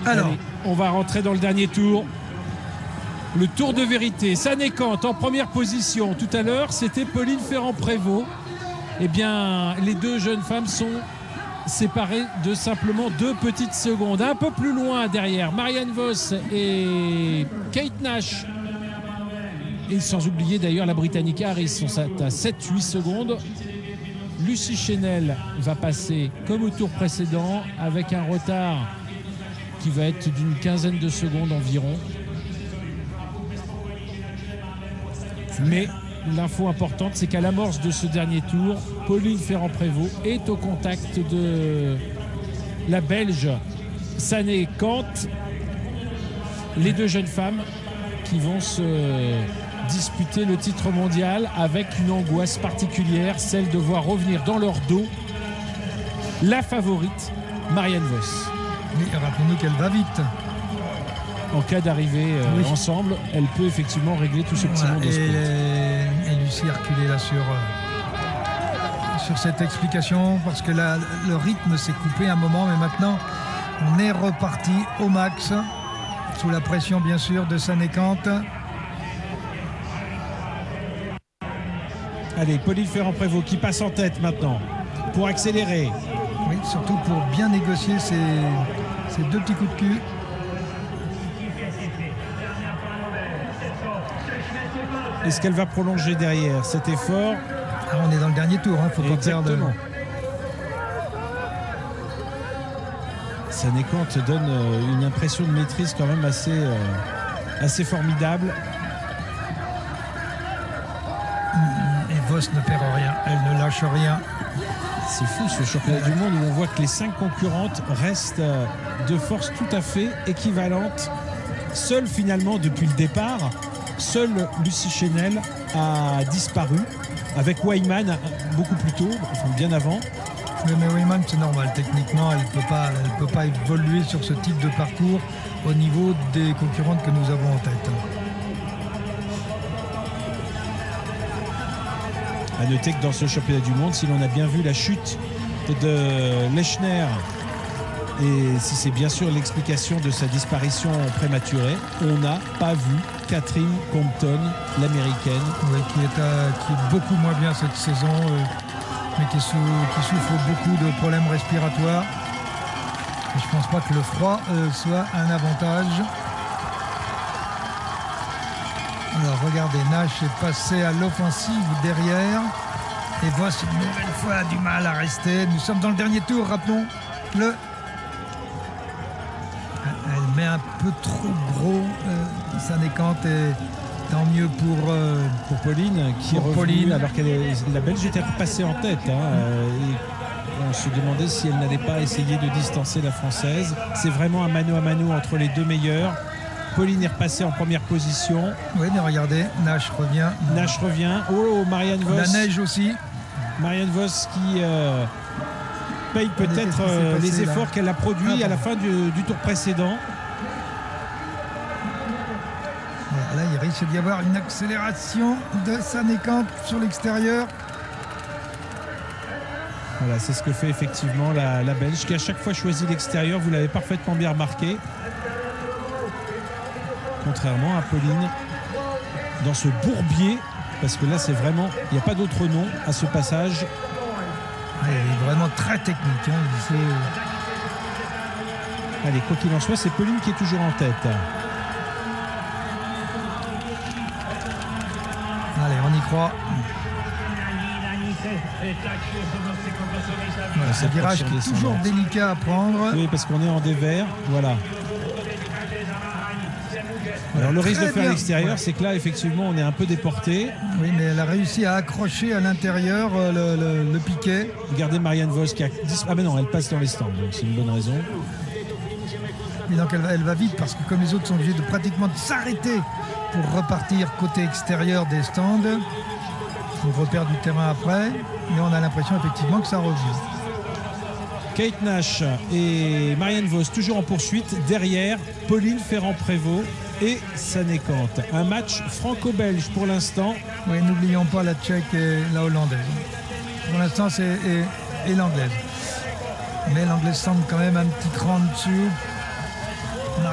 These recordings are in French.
Alors, allez, on va rentrer dans le dernier tour. Le tour de vérité. Sané-Cante en première position. Tout à l'heure, c'était Pauline Ferrand-Prévot. Eh bien, les deux jeunes femmes sont séparées de simplement 2 petites secondes. Un peu plus loin derrière, Marianne Vos et Kate Nash. Et sans oublier d'ailleurs la Britannique Harris sont à 7-8 secondes. Lucie Chenel va passer comme au tour précédent avec un retard qui va être d'une quinzaine de secondes environ. Mais l'info importante, c'est qu'à l'amorce de ce dernier tour, Pauline Ferrand-Prévot est au contact de la Belge Sané-Cante. Les deux jeunes femmes qui vont se disputer le titre mondial avec une angoisse particulière, celle de voir revenir dans leur dos la favorite, Marianne Vos. Mais rappelons-nous qu'elle va vite. En cas d'arrivée ensemble, elle peut effectivement régler tout ce petit monde de sprint. Et Lucie a reculé là sur cette explication parce que là, le rythme s'est coupé un moment, mais maintenant on est reparti au max sous la pression bien sûr de Sané-Cante. Allez, Pauline Ferrand-Prévot qui passe en tête maintenant pour accélérer. Oui, surtout pour bien négocier ces 2 petits coups de cul. Est-ce qu'elle va prolonger derrière cet effort? On est dans le dernier tour, faut pas perdre. Exactement. Sané-Cante donne une impression de maîtrise quand même assez formidable. Et Vos ne perd rien, elle ne lâche rien. C'est fou ce championnat du monde où on voit que les 5 concurrentes restent de force tout à fait équivalentes. Seule finalement depuis le départ, seule Lucie Chenel a disparu avec Wayman beaucoup plus tôt, enfin bien avant. Mais Wayman, c'est normal, techniquement elle peut pas évoluer sur ce type de parcours au niveau des concurrentes que nous avons en tête. À noter que dans ce championnat du monde, si l'on a bien vu la chute de Lechner, et si c'est bien sûr l'explication de sa disparition prématurée, on n'a pas vu Catherine Compton, l'américaine. Oui, qui est beaucoup moins bien cette saison, mais qui souffre beaucoup de problèmes respiratoires. Et je ne pense pas que le froid soit un avantage. Alors regardez, Nash est passé à l'offensive derrière. Et Vos une nouvelle fois a du mal à rester. Nous sommes dans le dernier tour, rappelons-le. Elle met un peu trop gros Sané-Cante et tant mieux pour Pauline qui est revenue alors que la Belge était repassée en tête. Et on se demandait si elle n'allait pas essayer de distancer la Française. C'est vraiment un mano à mano entre les deux meilleurs. Pauline est repassée en première position. Oui, mais regardez, Nash revient. Nash revient. Oh, Marianne Vos. La neige aussi. Marianne Vos qui paye peut-être les efforts qu'elle a produits à la fin du tour précédent. Là, il risque d'y avoir une accélération de Sané-Cante sur l'extérieur. Voilà, c'est ce que fait effectivement la Belge qui a chaque fois choisi l'extérieur. Vous l'avez parfaitement bien remarqué. Contrairement à Pauline, dans ce bourbier, parce que là c'est vraiment, il n'y a pas d'autre nom à ce passage. Il est vraiment très technique. Allez, quoi qu'il en soit, c'est Pauline qui est toujours en tête. Allez, on y croit. Voilà, ce virage qui est toujours délicat à prendre. Oui, parce qu'on est en dévers. Voilà. Alors le risque de faire à l'extérieur, c'est que là effectivement on est un peu déporté. Oui, mais elle a réussi à accrocher à l'intérieur le piquet. Regardez Marianne Vos qui a... Ah mais non, elle passe dans les stands, donc c'est une bonne raison. Et donc elle va vite parce que comme les autres sont obligés de pratiquement s'arrêter pour repartir côté extérieur des stands. On repère du terrain après, mais on a l'impression effectivement que ça revient. Kate Nash et Marianne Vos toujours en poursuite. Derrière, Pauline Ferrand-Prévot et Sané-Cante. Un match franco-belge pour l'instant. Oui, n'oublions pas la Tchèque et la Hollandaise. Pour l'instant, c'est l'Anglaise. Mais l'Anglaise semble quand même un petit cran dessus.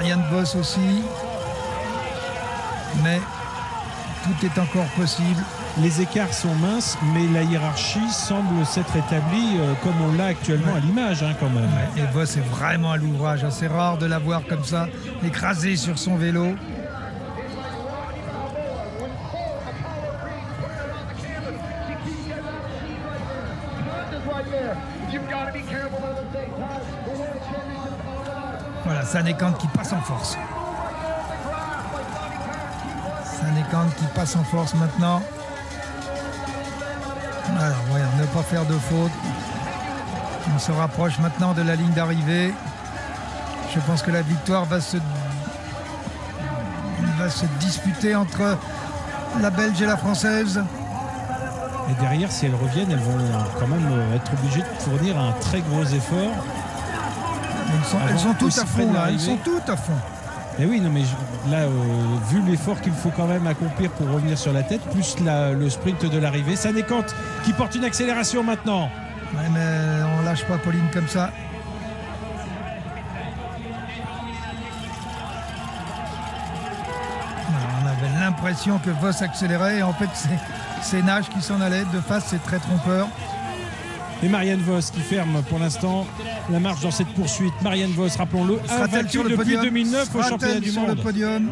Marianne Vos aussi. Mais tout est encore possible. Les écarts sont minces, mais la hiérarchie semble s'être établie comme on l'a actuellement à l'image, hein, quand même. Ouais, et Vos est vraiment à l'ouvrage. C'est rare de la voir comme ça, écrasée sur son vélo. Voilà, Sanekant qui passe en force. Sanekant qui passe en force maintenant. Alors, voilà, ne pas faire de faute. On se rapproche maintenant de la ligne d'arrivée. Je pense que la victoire va se disputer entre la Belge et la Française. Et derrière, si elles reviennent, elles vont quand même être obligées de fournir un très gros effort. Elles sont toutes à fond, là. Elles sont toutes à fond. Mais oui, non, mais là, vu l'effort qu'il faut quand même accomplir pour revenir sur la tête, plus le sprint de l'arrivée, Sanekant qui porte une accélération maintenant. Ouais, mais on lâche pas Pauline comme ça. Alors, on avait l'impression que Vos accélérait et en fait c'est Nage qui s'en allait. De face, c'est très trompeur. Et Marianne Vos qui ferme pour l'instant la marche dans cette poursuite. Marianne Vos, rappelons-le, invaincue depuis 2009 au championnat du monde. Le podium.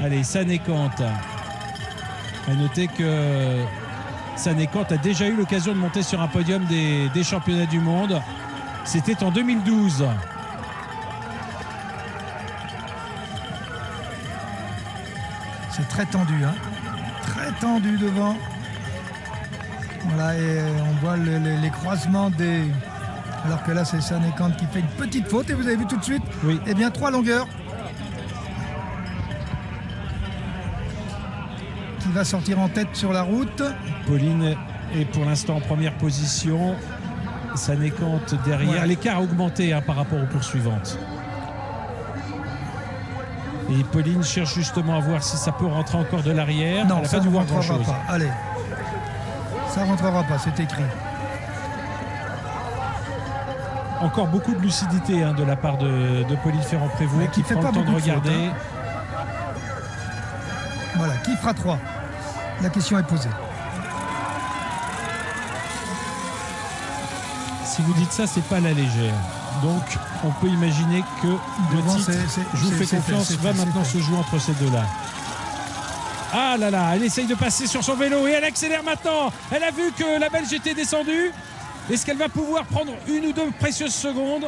Allez, Sanekant. À noter que Sanekant a déjà eu l'occasion de monter sur un podium des championnats du monde. C'était en 2012. C'est très tendu, hein. Très tendu devant. Voilà, et on voit les croisements des... Alors que là, c'est Sanekant qui fait une petite faute. Et vous avez vu tout de suite, oui. Eh bien, 3 longueurs. Qui va sortir en tête sur la route. Pauline est pour l'instant en première position. Sanekant derrière. Voilà. L'écart a augmenté par rapport aux poursuivantes. Et Pauline cherche justement à voir si ça peut rentrer encore de l'arrière. Non, elle n'a ça pas dû ne voir rentrera grand-chose. pas. Allez. Ça ne rentrera pas, c'est écrit. Encore beaucoup de lucidité de la part de Pauline Ferrand-Prévot qui fait prend pas le temps de beaucoup de regarder. fautes, Voilà, qui fera 3? La question est posée. Si vous dites ça, c'est pas la légère. Donc, on peut imaginer que le titre, je vous fais confiance, va maintenant se jouer entre ces deux-là. Ah là là, elle essaye de passer sur son vélo et elle accélère maintenant. Elle a vu que la Belge était descendue. Est-ce qu'elle va pouvoir prendre une ou deux précieuses secondes?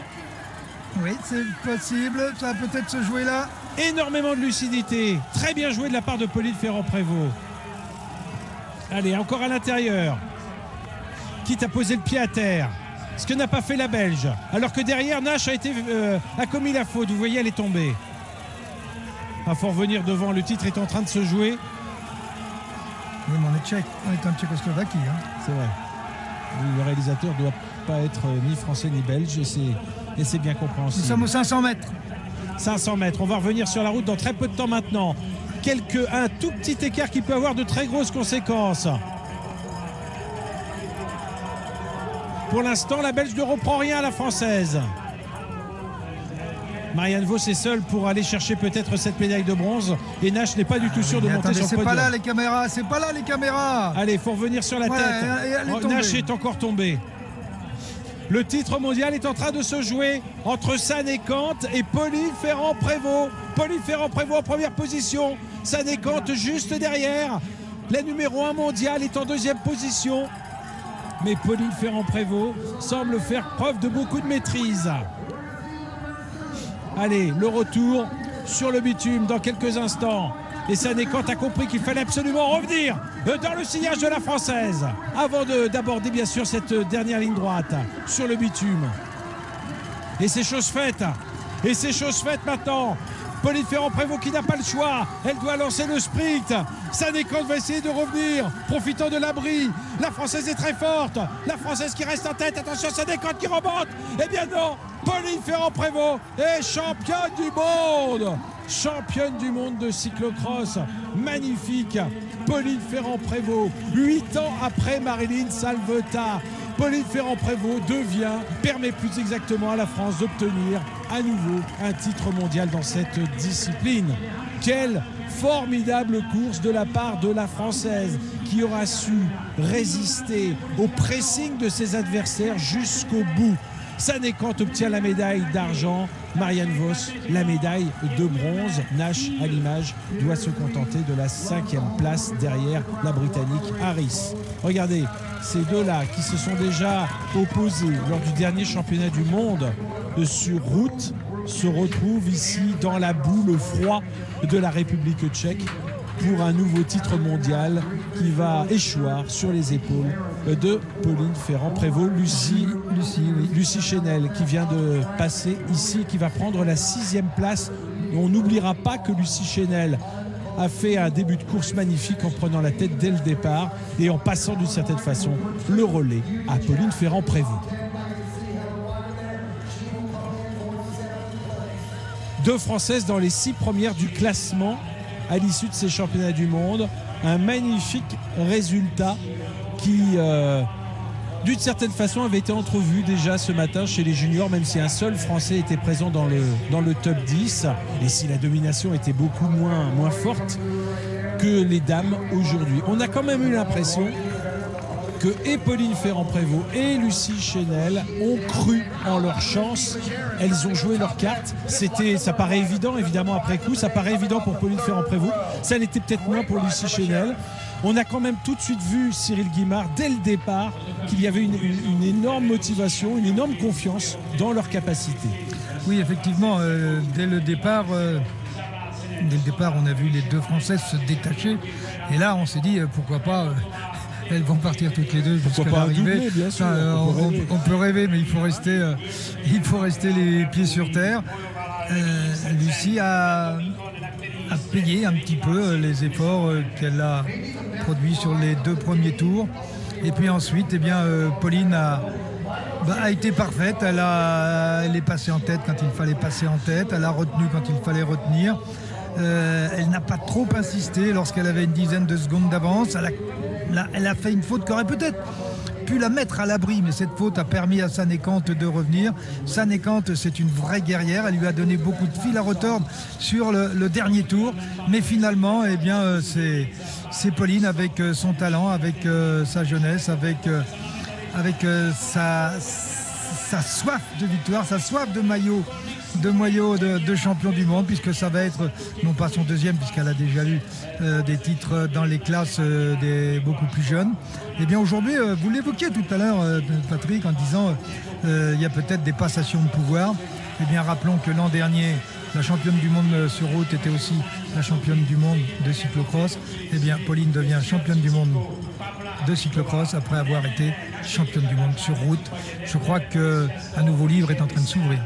Oui, c'est possible. Ça va peut-être se jouer là. Énormément de lucidité. Très bien joué de la part de Pauline Ferrand-Prévot. Allez, encore à l'intérieur. Quitte à poser le pied à terre. Ce que n'a pas fait la Belge. Alors que derrière, Nash a commis la faute. Vous voyez, elle est tombée. Il faut revenir devant. Le titre est en train de se jouer. Oui, mais on est en Tchécoslovaquie. C'est vrai. Le réalisateur ne doit pas être ni français ni belge. Et c'est bien compréhensible. Nous sommes aux 500 mètres. 500 mètres. On va revenir sur la route dans très peu de temps maintenant. Un tout petit écart qui peut avoir de très grosses conséquences. Pour l'instant, la Belge ne reprend rien à la Française. Marianne Vos est seule pour aller chercher peut-être cette médaille de bronze. Et Nash n'est pas du tout sûr de monter sur le podium. C'est pas là les caméras, c'est pas là les caméras. Allez, il faut revenir sur la tête. Nash est encore tombé. Le titre mondial est en train de se jouer entre Sanekant et Pauline Ferrand-Prévot. Pauline Ferrand-Prévot en première position. Sanekant juste derrière. La numéro 1 mondiale est en deuxième position. Mais Pauline Ferrand-Prévot semble faire preuve de beaucoup de maîtrise. Allez, le retour sur le bitume dans quelques instants. Et Sanekant a compris qu'il fallait absolument revenir dans le sillage de la Française avant d'aborder bien sûr cette dernière ligne droite sur le bitume. Et c'est chose faite. Et c'est chose faite maintenant. Pauline Ferrand-Prévot qui n'a pas le choix. Elle doit lancer le sprint. Sanekant va essayer de revenir, profitant de l'abri. La Française est très forte. La Française qui reste en tête. Attention, Sanekant qui remonte. Eh bien non, Pauline Ferrand-Prévot est championne du monde. Championne du monde de cyclocross. Magnifique. Pauline Ferrand-Prévot, 8 ans après Marilyn Salvetta. Pauline Ferrand-Prévot permet plus exactement à la France d'obtenir à nouveau un titre mondial dans cette discipline. Quelle formidable course de la part de la Française qui aura su résister au pressing de ses adversaires jusqu'au bout. Sanekant obtient la médaille d'argent, Marianne Vos la médaille de bronze. Nash, à l'image, doit se contenter de la 5e place derrière la Britannique Harris. Regardez, ces deux-là qui se sont déjà opposés lors du dernier championnat du monde sur route se retrouvent ici dans la boue, le froid de la République tchèque pour un nouveau titre mondial qui va échoir sur les épaules de Pauline Ferrand-Prévot. Lucie Chenel qui vient de passer ici, qui va prendre la 6e place. Et on n'oubliera pas que Lucie Chenel a fait un début de course magnifique en prenant la tête dès le départ et en passant d'une certaine façon le relais à Pauline Ferrand-Prévot. 2 Françaises dans les 6 premières du classement à l'issue de ces championnats du monde. Un magnifique résultat qui, d'une certaine façon, avait été entrevu déjà ce matin chez les juniors, même si un seul Français était présent dans le top 10 et si la domination était beaucoup moins forte que les dames aujourd'hui. On a quand même eu l'impression que et Pauline Ferrand-Prévot et Lucie Chenel ont cru en leur chance. Elles ont joué leurs cartes. Ça paraît évident, évidemment, après coup. Ça paraît évident pour Pauline Ferrand-Prévot. Ça l'était peut-être moins pour Lucie Chenel. On a quand même tout de suite vu, Cyril Guimard, dès le départ, qu'il y avait une énorme motivation, une énorme confiance dans leur capacité. Oui, effectivement, dès le départ, on a vu les 2 Françaises se détacher. Et là, on s'est dit, pourquoi pas... elles vont partir toutes les deux jusqu'à l'arrivée. On peut rêver, mais il faut rester les pieds sur terre. Lucie a payé un petit peu les efforts qu'elle a produits sur les 2 premiers tours. Et puis ensuite, Pauline a été parfaite. Elle est passée en tête quand il fallait passer en tête. Elle a retenu quand il fallait retenir. Elle n'a pas trop insisté lorsqu'elle avait une dizaine de secondes d'avance. Elle a fait une faute qui aurait peut-être pu la mettre à l'abri, mais cette faute a permis à Sanekant de revenir. Sanekant, c'est une vraie guerrière. Elle lui a donné beaucoup de fil à retordre sur le dernier tour. Mais finalement, c'est Pauline avec son talent, avec sa jeunesse, avec sa soif de victoire, sa soif de maillot de champion du monde, puisque ça va être non pas son 2e, puisqu'elle a déjà eu des titres dans les classes des beaucoup plus jeunes. Et bien aujourd'hui, vous l'évoquiez tout à l'heure, Patrick, en disant il y a peut-être des passations de pouvoir. Eh bien rappelons que l'an dernier, la championne du monde sur route était aussi la championne du monde de cyclocross. Eh bien Pauline devient championne du monde de cyclocross après avoir été championne du monde sur route. Je crois qu'un nouveau livre est en train de s'ouvrir.